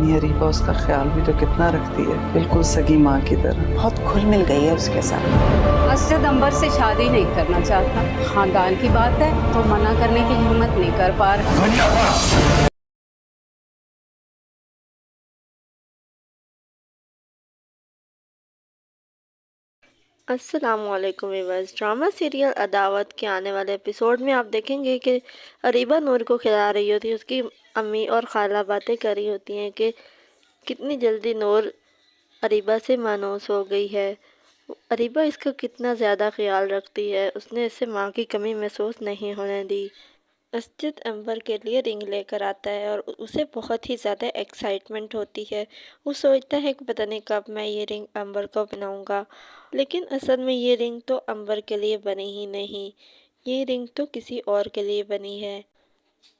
اپنی اریبہ اس کا خیال بھی تو کتنا رکھتی ہے، بالکل سگی ماں کی طرح، بہت گھل مل گئی ہے اس کے ساتھ۔ اسجد عنبر سے شادی نہیں کرنا چاہتا، خاندان کی بات ہے تو منع کرنے کی ہمت نہیں کر پا رہا۔ السلام علیکم ویورز، ڈرامہ سیریل عداوت کے آنے والے ایپیسوڈ میں آپ دیکھیں گے کہ اریبہ نور کو کھلا رہی ہوتی ہے، اس کی امی اور خالہ باتیں کر رہی ہوتی ہیں کہ کتنی جلدی نور اریبہ سے مانوس ہو گئی ہے، اریبہ اس کا کتنا زیادہ خیال رکھتی ہے، اس نے اسے ماں کی کمی محسوس نہیں ہونے دی۔ اسجد عنبر کے لیے رنگ لے کر آتا ہے اور اسے بہت ہی زیادہ ایکسائٹمنٹ ہوتی ہے، وہ سوچتا ہے کہ پتہ نہیں کب میں یہ رنگ عنبر کو پہناؤں گا، لیکن اصل میں یہ رنگ تو عنبر کے لیے بنی ہی نہیں، یہ رنگ تو کسی اور کے لیے بنی ہے۔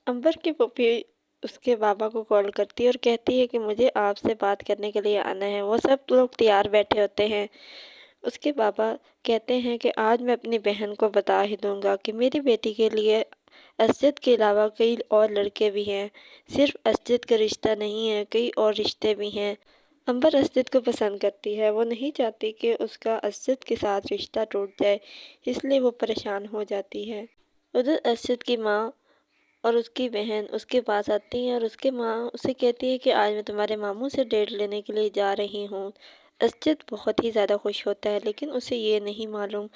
عنبر کی پھوپھی اس کے بابا کو کال کرتی ہے اور کہتی ہے کہ مجھے آپ سے بات کرنے کے لیے آنا ہے، وہ سب لوگ تیار بیٹھے ہوتے ہیں۔ اس کے بابا کہتے ہیں کہ آج میں اپنی بہن کو بتا ہی دوں گا کہ میری بیٹی کے لیے اسجد کے علاوہ کئی اور لڑکے بھی ہیں، صرف اسجد کا رشتہ نہیں ہے، کئی اور رشتے بھی ہیں۔ عنبر اسجد کو پسند کرتی ہے، وہ نہیں چاہتی کہ اس کا اسجد کے ساتھ رشتہ ٹوٹ جائے، اس لیے وہ پریشان ہو جاتی ہے۔ ادھر اسجد کی ماں اور اس کی بہن اس کے پاس آتی ہیں اور اس کی ماں اسے کہتی ہے کہ آج میں تمہارے ماموں سے ڈیٹ لینے کے لیے جا رہی ہوں۔ اسجد بہت ہی زیادہ خوش ہوتا ہے، لیکن اسے یہ نہیں معلوم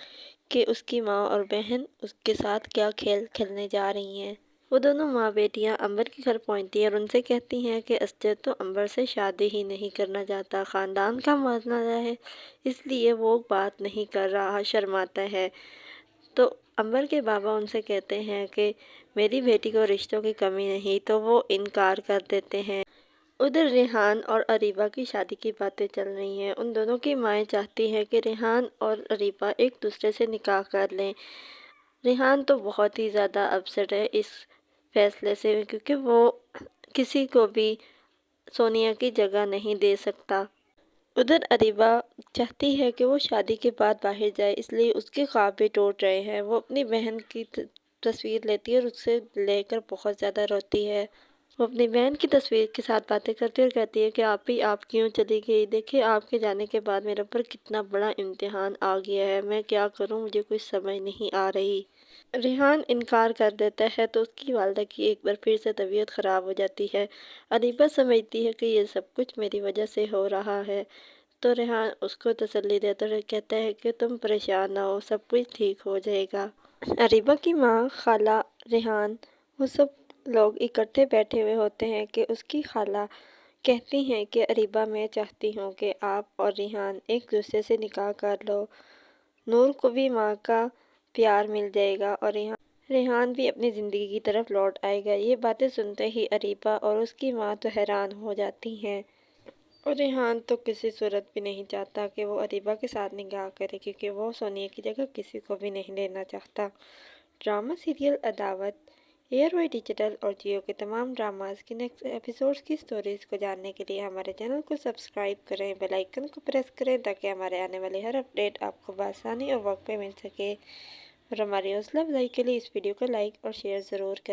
کہ اس کی ماں اور بہن اس کے ساتھ کیا کھیل کھیلنے جا رہی ہیں۔ وہ دونوں ماں بیٹیاں عنبر کے گھر پہنچتی ہیں اور ان سے کہتی ہیں کہ اسجد تو عنبر سے شادی ہی نہیں کرنا چاہتا، خاندان کا مسئلہ ہے، اس لیے وہ بات نہیں کر رہا، شرماتا ہے۔ تو عنبر کے بابا ان سے کہتے ہیں کہ میری بیٹی کو رشتوں کی کمی نہیں، تو وہ انکار کر دیتے ہیں۔ ادھر ریحان اور اریبہ کی شادی کی باتیں چل رہی ہیں، ان دونوں کی مائیں چاہتی ہیں کہ ریحان اور اریبہ ایک دوسرے سے نکاح کر لیں۔ ریحان تو بہت ہی زیادہ اپسیٹ ہے اس فیصلے سے، کیونکہ وہ کسی کو بھی سونیا کی جگہ نہیں دے سکتا۔ ادھر اریبہ چاہتی ہے کہ وہ شادی کے بعد باہر جائے، اس لیے اس کے خواب بھی ٹوٹ رہے ہیں۔ وہ اپنی بہن کی تصویر لیتی ہے اور اسے لے کر بہت زیادہ روتی ہے۔ وہ اپنی بہن کی تصویر کے ساتھ باتیں کرتی ہے اور کہتی ہے کہ آپ کیوں چلی گئی، دیکھیں آپ کے جانے کے بعد میرے پر کتنا بڑا امتحان آ گیا ہے، میں کیا کروں، مجھے کچھ سمجھ نہیں آ رہی۔ ریحان انکار کر دیتا ہے تو اس کی والدہ کی ایک بار پھر سے طبیعت خراب ہو جاتی ہے۔ اریبہ سمجھتی ہے کہ یہ سب کچھ میری وجہ سے ہو رہا ہے، تو ریحان اس کو تسلی دیتا ہے، کہتا ہے کہ تم پریشان نہ ہو، سب کچھ ٹھیک ہو جائے گا۔ اریبہ کی ماں، خالہ، ریحان، وہ سب لوگ اکٹھے بیٹھے ہوئے ہوتے ہیں کہ اس کی خالہ کہتی ہیں کہ اریبہ میں چاہتی ہوں کہ آپ اور ریحان ایک دوسرے سے نکاح کر لو، نور کو بھی ماں کا پیار مل جائے گا اور ریحان بھی اپنی زندگی کی طرف لوٹ آئے گا۔ یہ باتیں سنتے ہی اریبہ اور اس کی ماں تو حیران ہو جاتی ہیں، اور ریحان تو کسی صورت بھی نہیں چاہتا کہ وہ اریبہ کے ساتھ نکاح کرے، کیونکہ وہ سونیا کی جگہ کسی کو بھی نہیں لینا چاہتا۔ ڈرامہ سیریل عداوت ایئر وائی ڈیجیٹل اور جیو کے تمام ڈراماز کی نیکسٹ ایپیسوڈز کی سٹوریز کو جاننے کے لیے ہمارے چینل کو سبسکرائب کریں، بیل آئیکن کو پریس کریں تاکہ ہمارے آنے والے ہر اپڈیٹ آپ کو بآسانی اور وقت پہ مل سکے، اور ہماری حوصلہ افزائی کے لیے اس ویڈیو کو لائک اور شیئر ضرور کریں۔